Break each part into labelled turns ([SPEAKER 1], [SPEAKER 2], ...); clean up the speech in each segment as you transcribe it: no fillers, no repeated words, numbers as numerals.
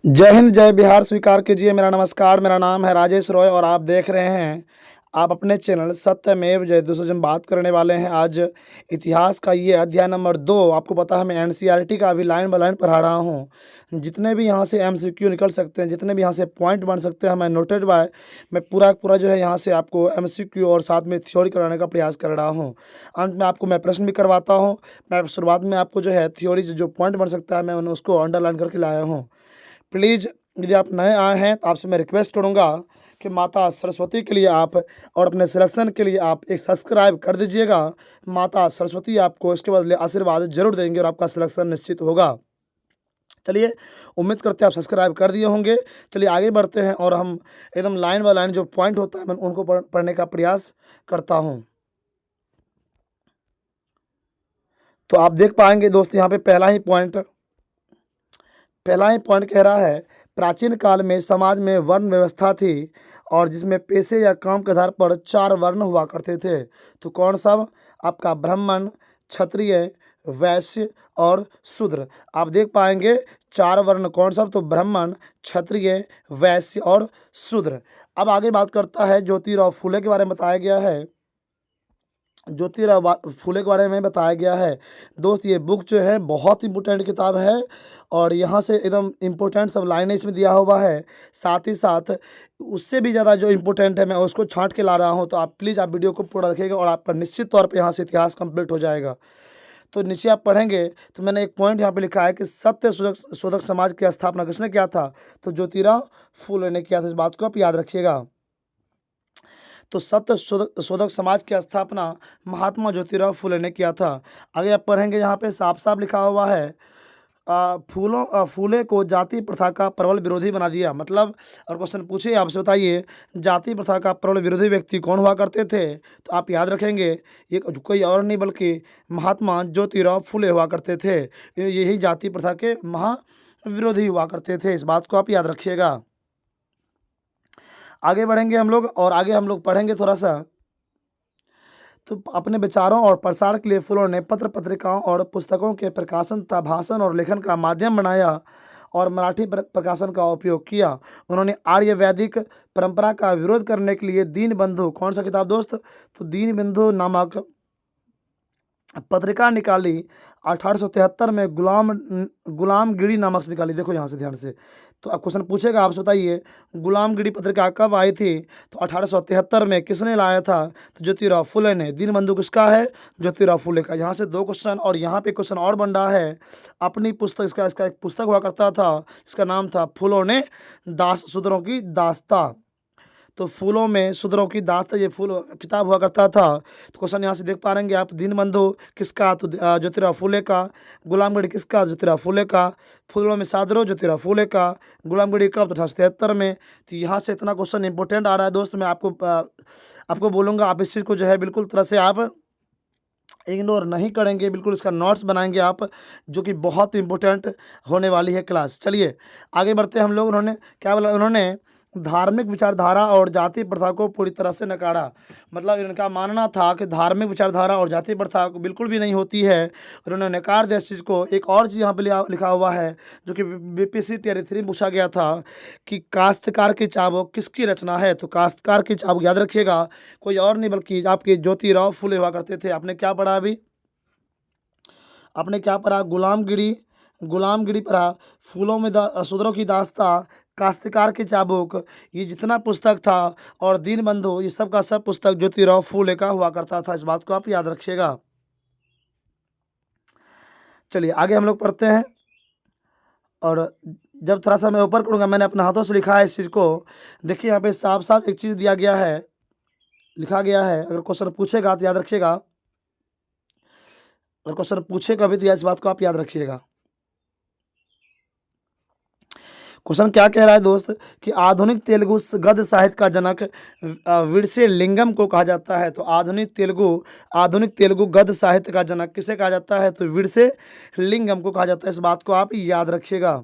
[SPEAKER 1] जय हिंद जय बिहार स्वीकार कीजिए मेरा नमस्कार। मेरा नाम है राजेश रॉय और आप देख रहे हैं आप अपने चैनल सत्यमेव जयते। दोस्तों हम बात करने वाले हैं आज इतिहास का ये अध्याय नंबर 2। आपको पता है मैं एनसीईआरटी का अभी लाइन बाय लाइन पढ़ा रहा हूँ। जितने भी यहाँ से एमसीक्यू निकल सकते हैं, जितने भी यहाँ से पॉइंट बन सकते हैं, मैं नोटेड बाय मैं पूरा पूरा जो है यहाँ से आपको एमसीक्यू और साथ में थ्योरी कराने का प्रयास कर रहा हूँ। अंत में आपको मैं प्रश्न भी करवाता हूँ। मैं शुरुआत में आपको जो है थ्योरी जो पॉइंट बन सकता है मैं उसको अंडरलाइन करके लाया हूँ। प्लीज़ यदि आप नए आए हैं तो आपसे मैं रिक्वेस्ट करूंगा कि माता सरस्वती के लिए आप और अपने सिलेक्शन के लिए आप एक सब्सक्राइब कर दीजिएगा। माता सरस्वती आपको इसके बदले आशीर्वाद जरूर देंगे और आपका सिलेक्शन निश्चित होगा। चलिए, उम्मीद करते हैं आप सब्सक्राइब कर दिए होंगे। चलिए आगे बढ़ते हैं और हम एकदम लाइन बाय लाइन जो पॉइंट होता है मैं उनको पढ़ने का प्रयास करता हूँ। तो आप देख पाएंगे दोस्त, यहाँ पे पहला ही पॉइंट कह रहा है, प्राचीन काल में समाज में वर्ण व्यवस्था थी और जिसमें पेशे या काम के आधार पर 4 वर्ण हुआ करते थे। तो कौन सा? आपका ब्राह्मण, क्षत्रिय, वैश्य और शूद्र। आप देख पाएंगे 4 वर्ण कौन सा? तो ब्राह्मण, क्षत्रिय, वैश्य और शूद्र। अब आगे बात करता है ज्योतिराव फुले के बारे में बताया गया है। ज्योतिराव फुले के बारे में बताया गया है। दोस्त ये बुक जो है बहुत इंपॉर्टेंट किताब है और यहाँ से एकदम इम्पोर्टेंट सब लाइनें इसमें दिया हुआ है। साथ ही साथ उससे भी ज़्यादा जो इम्पोर्टेंट है मैं उसको छांट के ला रहा हूँ। तो आप प्लीज़ आप वीडियो को पूरा रखिएगा और आपका निश्चित तौर पे यहाँ से इतिहास कंप्लीट हो जाएगा। तो नीचे आप पढ़ेंगे तो मैंने एक पॉइंट यहाँ पे लिखा है कि सत्य शोधक समाज की स्थापना किसने किया था? तो ज्योतिराव फुले ने किया था। इस बात को आप याद रखिएगा। तो सत्य शोधक समाज की स्थापना महात्मा ज्योतिराव फुले ने किया था। आगे आप पढ़ेंगे यहाँ पे साफ साफ लिखा हुआ है, फूले को जाति प्रथा का प्रबल विरोधी बना दिया। मतलब और क्वेश्चन पूछे आपसे, बताइए जाति प्रथा का प्रबल विरोधी व्यक्ति कौन हुआ करते थे? तो आप याद रखेंगे ये कोई और नहीं बल्कि महात्मा ज्योतिराव फुले हुआ करते थे। यही जाति प्रथा के महाविरोधी हुआ करते थे। इस बात को आप याद रखिएगा। आगे बढ़ेंगे हम लोग और आगे हम लोग पढ़ेंगे थोड़ा सा। तो अपने विचारों और प्रसार के लिए फुलों ने पत्र पत्रिकाओं और पुस्तकों के प्रकाशन तथा भाषण और लेखन का माध्यम बनाया और मराठी प्रकाशन का उपयोग किया। उन्होंने आर्य वैदिक परंपरा का विरोध करने के लिए दीनबंधु, कौन सा किताब दोस्त? तो दीनबंधु नामक पत्रिका निकाली। 1873 में गुलामगिरी नामक से निकाली। देखो यहाँ से ध्यान से, तो अब क्वेश्चन पूछेगा आपसे, बताइए गुलामगिरी पत्रिका कब आई थी? तो 1873 में। किसने लाया था? तो ज्योतिराव फुले ने। दीनबंधु किसका है? ज्योतिराव फुले का। यहाँ से 2 क्वेश्चन और यहाँ पे क्वेश्चन और बन रहा है। अपनी पुस्तक, इसका एक पुस्तक हुआ करता था, इसका नाम था फूलों ने शूद्रों की दास्ता। तो फूलों में शूद्रों की दास्तां ये फूल किताब हुआ करता था। तो क्वेश्चन यहाँ से देख पा रहेंगे आप, दीनबंधु किसका? तो ज्योतिराव फुले का। गुलामगिरी किसका? ज्योतिराव फुले का। फूलों में सादरो ज्योतिराव फुले का। गुलामगिरी कब? तो 1873 में। तो यहाँ से इतना क्वेश्चन इंपॉर्टेंट आ रहा है दोस्त। मैं आपको बोलूँगा आप इस चीज़ को जो है बिल्कुल तरह से आप इग्नोर नहीं करेंगे, बिल्कुल इसका नोट्स बनाएंगे आप, जो कि बहुत इंपॉर्टेंट होने वाली है क्लास। चलिए आगे बढ़ते हैं हम लोग। उन्होंने क्या बोला? उन्होंने धार्मिक विचारधारा और जाति प्रथा को पूरी तरह से नकारा। मतलब इनका मानना था कि धार्मिक विचारधारा और जाति प्रथा को बिल्कुल भी नहीं होती है। उन्होंने नकार दिया इस चीज़ को। एक और चीज़ यहाँ पे लिखा हुआ है जो कि बीपीएससी टियर 3 में पूछा गया था कि काश्तकार की चाबुक किसकी रचना है? तो काश्तकार की चाबुक याद रखिएगा, कोई और नहीं बल्कि आपके ज्योतिराव फुले हुआ करते थे। आपने क्या पढ़ा अभी? आपने क्या पढ़ा? गुलामगिरी पढ़ा, फूलों में शूद्रों की दास्तां, काश्तकार की चाबुक, ये जितना पुस्तक था और दीनबंधु, ये सब का सब पुस्तक ज्योतिराव फुले का हुआ करता था। इस बात को आप याद रखिएगा। चलिए आगे हम लोग पढ़ते हैं और जब थोड़ा सा मैं ऊपर करूँगा, मैंने अपने हाथों से लिखा है इस चीज़ को। देखिए यहाँ पे साफ साफ एक चीज़ दिया गया है, लिखा गया है। अगर क्वेश्चन पूछेगा तो याद रखिएगा, अगर क्वेश्चन पूछेगा भी तो इस बात को आप याद रखिएगा। क्वेश्चन क्या कह रहा है दोस्त कि आधुनिक तेलुगु गद्य साहित्य का जनक विरसे लिंगम को कहा जाता है। तो आधुनिक तेलुगु गद्य साहित्य का जनक किसे कहा जाता है? तो विरसे लिंगम को कहा जाता है। इस बात को आप याद रखिएगा।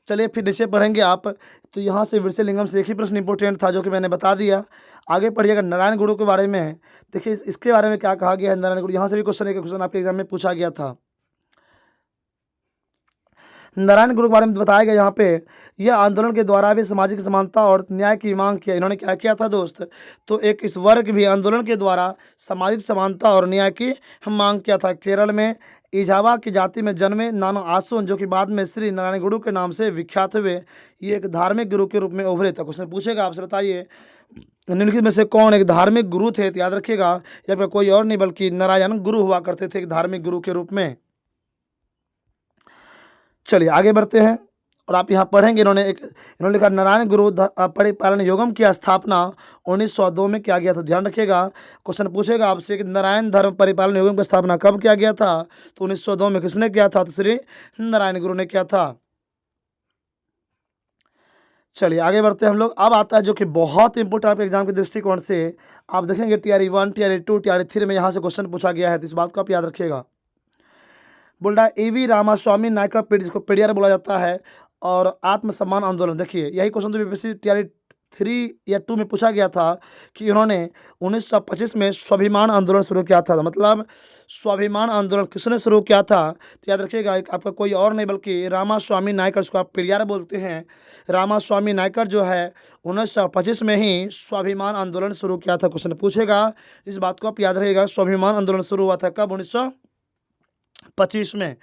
[SPEAKER 1] चलिए फिर नीचे पढ़ेंगे आप। तो यहाँ से विरसे लिंगम से एक ही प्रश्न इंपॉर्टेंट था जो कि मैंने बता दिया। आगे पढ़िएगा नारायण गुरु के बारे में। देखिए इसके बारे में क्या कहा गया है नारायण गुरु। यहाँ से भी एक क्वेश्चन आपके एग्जाम में पूछा गया था। नारायण गुरु के बारे में बताया गया यहाँ पे, यह आंदोलन के द्वारा भी सामाजिक समानता और न्याय की मांग किया। इन्होंने क्या किया था दोस्त, तो एक इस वर्ग भी आंदोलन के द्वारा सामाजिक समानता और न्याय की मांग किया था। केरल में इजावा की जाति में जन्मे नाना आसुन, जो कि बाद में श्री नारायण गुरु के नाम से विख्यात हुए, ये एक धार्मिक गुरु के रूप में उभरे। तो क्वेश्चन पूछेगा आपसे, बताइए निम्नलिखित में से कौन एक धार्मिक गुरु थे? तो याद रखिएगा या फिर कोई और नहीं बल्कि नारायण गुरु हुआ करते थे एक धार्मिक गुरु के रूप में। चलिए आगे बढ़ते हैं और आप यहाँ पढ़ेंगे, इन्होंने लिखा नारायण गुरु परिपालन योगम की स्थापना 1902 में किया गया था। ध्यान रखिएगा, क्वेश्चन पूछेगा आपसे कि नारायण धर्म परिपालन योगम की स्थापना कब किया गया था? तो 1902 में। किसने किया था? तो श्री नारायण गुरु ने किया था। चलिए आगे बढ़ते हैं हम लोग। अब आता है जो कि बहुत इंपॉर्टेंट आपके एग्जाम के दृष्टिकोण से, आप देखेंगे TRE 1, TRE 2, TRE 3 में यहाँ से क्वेश्चन पूछा गया है, तो इस बात को आप याद रखिएगा। बोल रहा है AV रामास्वामी नायकर पीढ़ी, जिसको पेरियार बोला जाता है, और आत्मसम्मान आंदोलन। देखिए यही क्वेश्चन तो बीपीएससी TRE 3 या 2 में पूछा गया था कि इन्होंने 1925 में स्वाभिमान आंदोलन शुरू किया था। मतलब स्वाभिमान आंदोलन किसने शुरू किया था? तो याद रखिएगा, आपका कोई और नहीं बल्कि रामास्वामी नायकर, जिसको आप पेरियार बोलते हैं। रामास्वामी नायकर जो है 1925 में ही स्वाभिमान आंदोलन शुरू किया था। क्वेश्चन पूछेगा, इस बात को आप याद रखिएगा, स्वाभिमान आंदोलन शुरू हुआ था कब? 1925 में।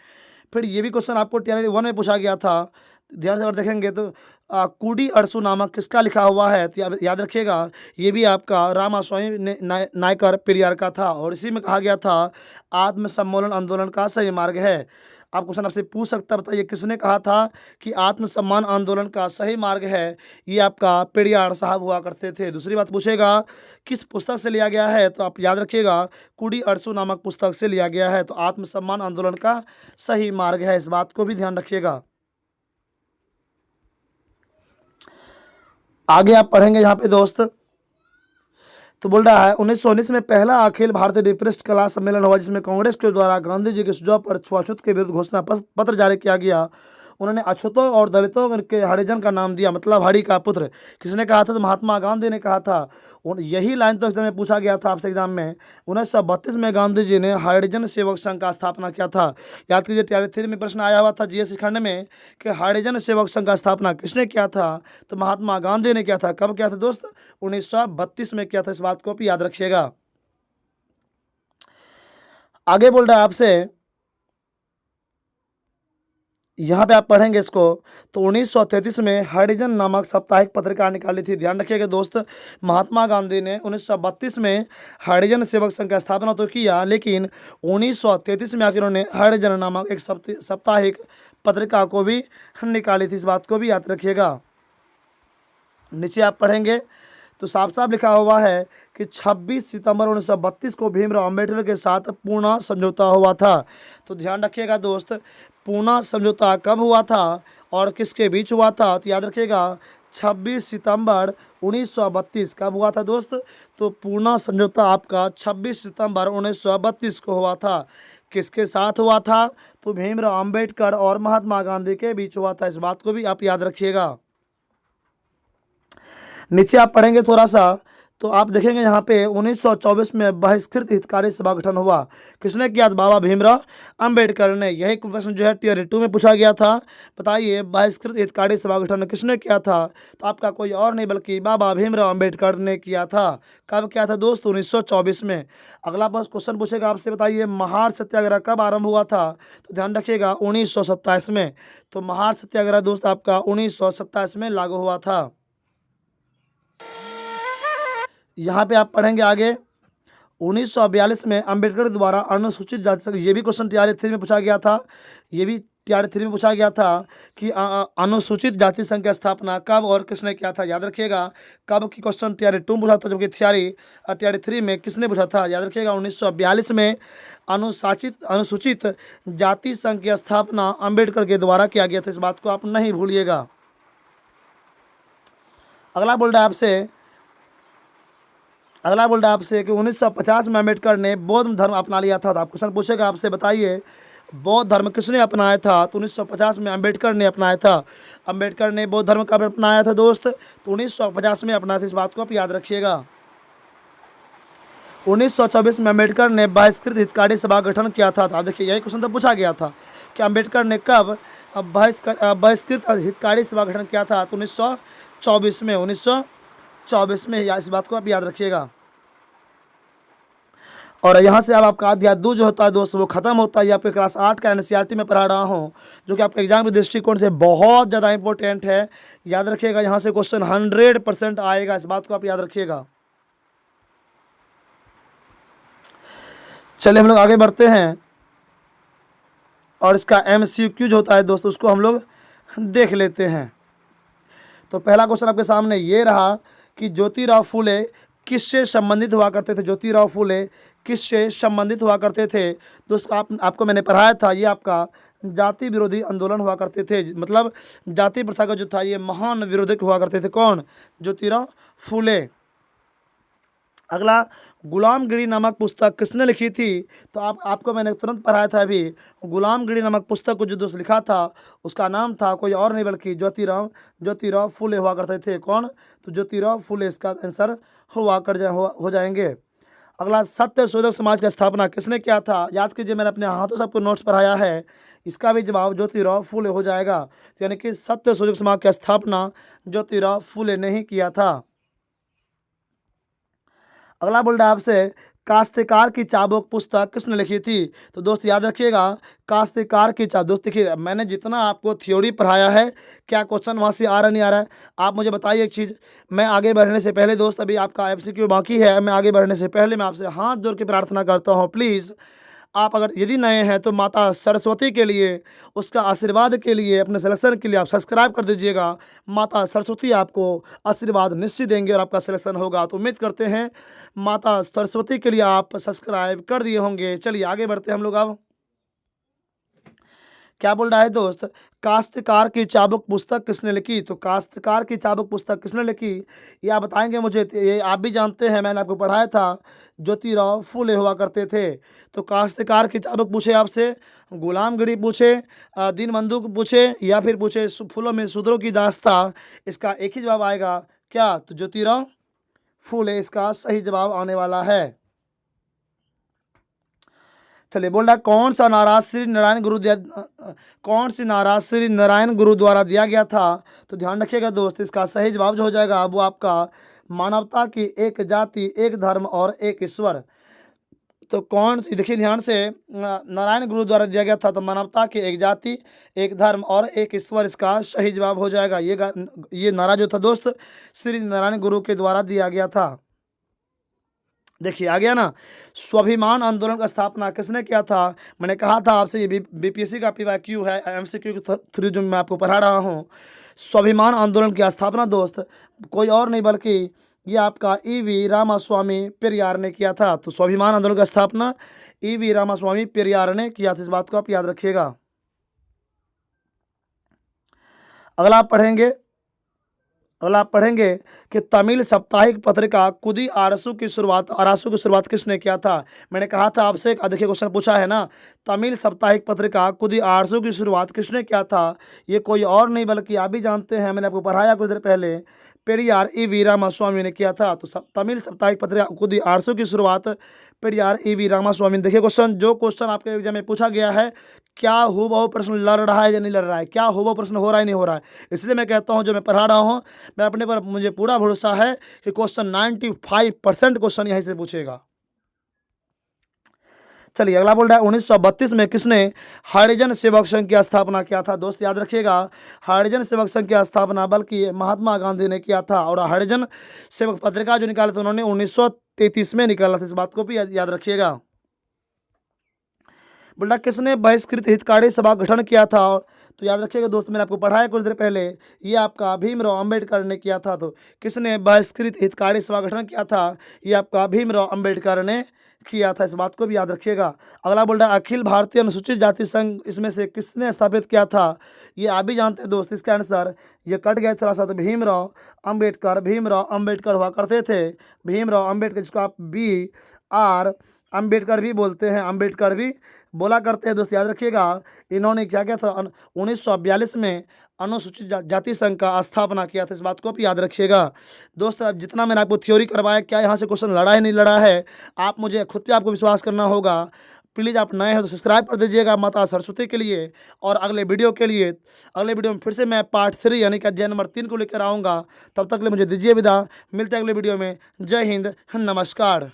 [SPEAKER 1] फिर ये भी क्वेश्चन आपको TRE 1 में पूछा गया था। ध्यान से अगर देखेंगे तो कूडी अरसू नामक किसका लिखा हुआ है? तो याद रखिएगा, ये भी आपका रामास्वामी नायकर पेरियार का था, और इसी में कहा गया था आत्मसम्मान आंदोलन का सही मार्ग है। आप क्वेश्चन आपसे पूछ सकता है, बताइए किसने कहा था कि आत्मसम्मान आंदोलन का सही मार्ग है? ये आपका पेरियार साहब हुआ करते थे। दूसरी बात पूछेगा किस पुस्तक से लिया गया है? तो आप याद रखिएगा, कूडी अरसू नामक पुस्तक से लिया गया है। तो आत्मसम्मान आंदोलन का सही मार्ग है, इस बात को भी ध्यान रखिएगा। आगे आप पढ़ेंगे यहाँ पे दोस्त, तो बोल रहा है 1919 में पहला अखिल भारतीय डिप्रेस्ड कला सम्मेलन हुआ, जिसमें कांग्रेस के द्वारा गांधी जी के सुझाव पर छुआछूत के विरुद्ध घोषणा पत्र जारी किया गया। उन्होंने अछूतों और दलितों के हरिजन का नाम दिया, मतलब हरि का पुत्र। किसने कहा था? तो महात्मा गांधी ने कहा था। यही लाइन तो एग्जाम में पूछा गया था आपसे एग्जाम में। 1932 में गांधी जी ने हरिजन सेवक संघ का स्थापना किया था। याद कीजिए, TRE 3 में प्रश्न आया हुआ था GS खंड में कि हरिजन सेवक संघ का स्थापना किसने किया था? तो महात्मा गांधी ने किया था। कब किया था दोस्त? 1932 में किया था, इस बात को भी याद रखिएगा। आगे बोल रहा है आपसे, यहाँ पे आप पढ़ेंगे इसको, तो 1933 में हरिजन नामक साप्ताहिक पत्रिका निकाली थी। ध्यान रखिएगा दोस्त, महात्मा गांधी ने 1932 में हरिजन सेवक संघ का स्थापना तो किया, लेकिन 1933 में आकर उन्होंने हरिजन नामक एक साप्ताहिक पत्रिका को भी निकाली थी, इस बात को भी याद रखिएगा। नीचे आप पढ़ेंगे तो साफ साफ लिखा हुआ है कि 26 सितंबर 1932 को भीमराव अम्बेडकर के साथ पूना समझौता हुआ था। तो ध्यान रखिएगा दोस्त, पूना समझौता कब हुआ था और किसके बीच हुआ था? तो याद रखिएगा 26 सितंबर 1932 कब हुआ था दोस्त? तो पूना समझौता आपका 26 सितंबर 1932 को हुआ था। किसके साथ हुआ था? तो भीमराव अम्बेडकर और महात्मा गांधी के बीच हुआ था, इस बात को भी आप याद रखिएगा। नीचे आप पढ़ेंगे थोड़ा सा, तो आप देखेंगे यहाँ पे 1924 में बहिष्कृत हितकारी सभा गठन हुआ। किसने किया? बाबा भीमराव अंबेडकर ने। यही प्रश्न जो है TRE 2 में पूछा गया था। बताइए बहिष्कृत हितकारी सभा गठन किसने किया था? तो आपका कोई और नहीं बल्कि बाबा भीमराव अंबेडकर ने किया था। कब किया था दोस्त? 1924 में। अगला बस क्वेश्चन पूछेगा आपसे, बताइए महार सत्याग्रह कब आरंभ हुआ था? तो ध्यान रखिएगा 1927 में। तो महार सत्याग्रह दोस्त आपका 1927 में लागू हुआ था। यहाँ पे आप पढ़ेंगे आगे 1942 में अंबेडकर द्वारा अनुसूचित जाति संघ, ये भी क्वेश्चन TRE 3 में पूछा गया था। ये भी TRE 3 में पूछा गया था कि अनुसूचित जाति संघ की स्थापना कब और किसने किया था? याद रखिएगा, कब की क्वेश्चन TRE 2 में पूछा था, जबकि TRE 3 में किसने पूछा था? याद रखिएगा 1942 में अनुसूचित जाति संघ की स्थापना अंबेडकर के द्वारा किया गया था, इस बात को आप नहीं भूलिएगा। अगला बोल रहा है आपसे कि 1950 में अम्बेडकर ने बौद्ध धर्म अपना लिया था। तो आप क्वेश्चन पूछेगा आपसे, बताइए बौद्ध धर्म किसने अपनाया था? तो 1950 में अम्बेडकर ने अपनाया था। अम्बेडकर ने बौद्ध धर्म कब अपनाया था दोस्त? तो 1950 में अपनाया था, इस बात को आप याद रखिएगा। 1924 में अम्बेडकर ने बहिष्कृत हितकारी सभा गठन किया था। तो आप देखिए यही क्वेश्चन तो पूछा गया था कि अम्बेडकर ने कब बहिष्कृत हितकारी सभा गठन किया था? तो 1924 में, 1924 में। इस बात को आप याद रखिएगा। और यहाँ से अब आपका अध्याय 2 जो होता है दोस्त वो खत्म होता है। ये आपके क्लास 8 का एनसीईआरटी में पढ़ा रहा हूँ, जो कि आपके एग्जाम के दृष्टिकोण से बहुत ज़्यादा इंपॉर्टेंट है। याद रखिएगा, यहाँ से क्वेश्चन 100% आएगा, इस बात को आप याद रखिएगा। चलिए हम लोग आगे बढ़ते हैं और इसका MCQ जो होता है दोस्तों उसको हम लोग देख लेते हैं। तो पहला क्वेश्चन आपके सामने ये रहा कि ज्योतिराव फूले किससे संबंधित हुआ करते थे? ज्योतिराव फूले किससे संबंधित हुआ करते थे? दोस्तों आपको मैंने पढ़ाया था, ये आपका जाति विरोधी आंदोलन हुआ करते थे। मतलब जाति प्रथा का जो था ये महान विरोधक हुआ करते थे। कौन? ज्योतिराव फूले। अगला, गुलामगिरी नामक पुस्तक किसने लिखी थी? तो आपको मैंने तुरंत पढ़ाया था अभी। गुलामगिरी नामक पुस्तक को जो दोस्त लिखा था उसका नाम था कोई और नहीं बल्कि ज्योतिराव फूले हुआ करते थे। कौन? तो ज्योतिराव फूले इसका आंसर हो जाएंगे। अगला, सत्य शोधक समाज की स्थापना किसने किया था? याद कीजिए, मैंने अपने हाथों से आपको नोट्स पढ़ाया है, इसका भी जवाब ज्योतिराव फूले हो जाएगा। यानी कि सत्य शोधक समाज की स्थापना ज्योतिराव फूले ने ही किया था। अगला बोल रहा है आपसे, काश्तकार की चाबुक पुस्तक किसने लिखी थी? तो दोस्त याद रखिएगा, काश्तकार की चाबुक। दोस्त देखिए, मैंने जितना आपको थ्योरी पढ़ाया है, क्या क्वेश्चन वहाँ से आ रहा नहीं आ रहा है? आप मुझे बताइए एक चीज़, मैं आगे बढ़ने से पहले दोस्त, अभी आपका MCQ बाकी है, मैं आगे बढ़ने से पहले मैं आपसे हाथ जोड़ के प्रार्थना करता हूँ, प्लीज़ आप अगर यदि नए हैं तो माता सरस्वती के लिए, उसका आशीर्वाद के लिए, अपने सिलेक्शन के लिए आप सब्सक्राइब कर दीजिएगा। माता सरस्वती आपको आशीर्वाद निश्चित देंगे और आपका सिलेक्शन होगा। तो उम्मीद करते हैं माता सरस्वती के लिए आप सब्सक्राइब कर दिए होंगे। चलिए आगे बढ़ते हैं हम लोग। अब क्या बोल रहा है दोस्त, काश्तकार की चाबुक पुस्तक किसने लिखी? तो काश्तकार की चाबुक पुस्तक किसने लिखी ये आप बताएंगे मुझे। तो ये आप भी जानते हैं, मैंने आपको पढ़ाया था, ज्योतिराव फूले हुआ करते थे। तो काश्तकार की चाबुक पूछे आपसे, गुलामगिरी पूछे, दीनबंधु पूछे, या फिर पूछे फूलों में शूद्रों की दास्ता, इसका एक ही जवाब आएगा। क्या? तो ज्योतिराव फूले इसका सही जवाब आने वाला है। चलिए बोल रहा है, कौन सा नारा श्री नारायण कौन सी नारा श्री नारायण गुरु द्वारा दिया गया था? तो ध्यान रखिएगा दोस्त, इसका सही जवाब जो हो जाएगा वो आपका मानवता की एक जाति, एक धर्म और एक ईश्वर। तो कौन सी, देखिए ध्यान से, नारायण गुरु द्वारा दिया गया था, तो मानवता की एक जाति, एक धर्म और एक ईश्वर इसका सही जवाब हो जाएगा। ये नारा जो था दोस्त श्री नारायण गुरु के द्वारा दिया गया था। देखिए आ गया ना, स्वाभिमान आंदोलन का स्थापना किसने किया था? मैंने कहा था आपसे, ये BPSC का PYQ है, MCQ के थ्रू जो मैं आपको पढ़ा रहा हूँ। स्वाभिमान आंदोलन की स्थापना दोस्त कोई और नहीं बल्कि ये आपका EV रामास्वामी पेरियार ने किया था। तो स्वाभिमान आंदोलन की स्थापना EV रामास्वामी पेरियार ने किया था, इस बात को आप याद रखिएगा। अगला आप पढ़ेंगे कि तमिल साप्ताहिक पत्रिका कुदी आरसू की शुरुआत किसने किया था? मैंने कहा था आपसे, देखिए क्वेश्चन पूछा है ना, तमिल साप्ताहिक पत्रिका कुदी आरसू की शुरुआत किसने किया था? ये कोई और नहीं बल्कि आप भी जानते हैं, मैंने आपको पढ़ाया कुछ देर पहले, पेरियार EV रामास्वामी ने किया था। तो तमिल साप्ताहिक पत्रिका कुदी आरसू की शुरुआत पेरियार EV रामास्वामी। देखिए क्वेश्चन, जो क्वेश्चन आपके एग्जाम में पूछा गया है, क्या हूबहू प्रश्न लड़ रहा है या नहीं लड़ रहा है, क्या हूबहू प्रश्न हो रहा है नहीं हो रहा है, इसलिए मैं कहता हूं जो मैं पढ़ा रहा हूं, मैं अपने पर मुझे पूरा भरोसा है कि क्वेश्चन 95% क्वेश्चन यहीं से पूछेगा। चलिए अगला बोल रहा है, 1932 में किसने हरिजन सेवक संघ की स्थापना किया था? दोस्त याद रखिएगा, हरिजन सेवक संघ की स्थापना बल्कि महात्मा गांधी ने किया था। और हरिजन सेवक पत्रिका जो निकाले थे उन्होंने 1933 में निकाला था, इस बात को भी याद रखिएगा। बोला किसने बहिष्कृत हितकारी सभा गठन किया था? तो याद रखिएगा दोस्त, मैंने आपको पढ़ाया कुछ देर पहले, ये आपका भीमराव अंबेडकर ने किया था। तो किसने बहिष्कृत हितकारी सभा गठन किया था? ये आपका भीमराव अंबेडकर ने किया था, इस बात को भी याद रखिएगा। अगला बोल रहा है, अखिल भारतीय अनुसूचित जाति संघ इसमें से किसने स्थापित किया था? ये आप भी जानते हैं दोस्त, इसका आंसर ये कट गया थोड़ा सा, तो भीमराव अंबेडकर हुआ करते थे। भीमराव अंबेडकर, जिसको आप BR अंबेडकर भी बोलते हैं, अंबेडकर भी बोला करते हैं दोस्त, याद रखिएगा। इन्होंने क्या किया था? 1942 में अनुसूचित जाति संघ का स्थापना किया था, इस बात को भी याद रखिएगा। दोस्त अब जितना मैंने आपको थ्योरी करवाया, क्या यहाँ से क्वेश्चन लड़ा है नहीं लड़ा है, आप मुझे खुद पे आपको विश्वास करना होगा। प्लीज़ आप नए हैं तो सब्सक्राइब कर दीजिएगा माता सरस्वती के लिए। और अगले वीडियो में फिर से मैं पार्ट 3 यानी कि अध्याय नंबर 3 को लेकर आऊँगा। तब तक के लिए मुझे दीजिए विदा। मिलते हैं अगले वीडियो में। जय हिंद, नमस्कार।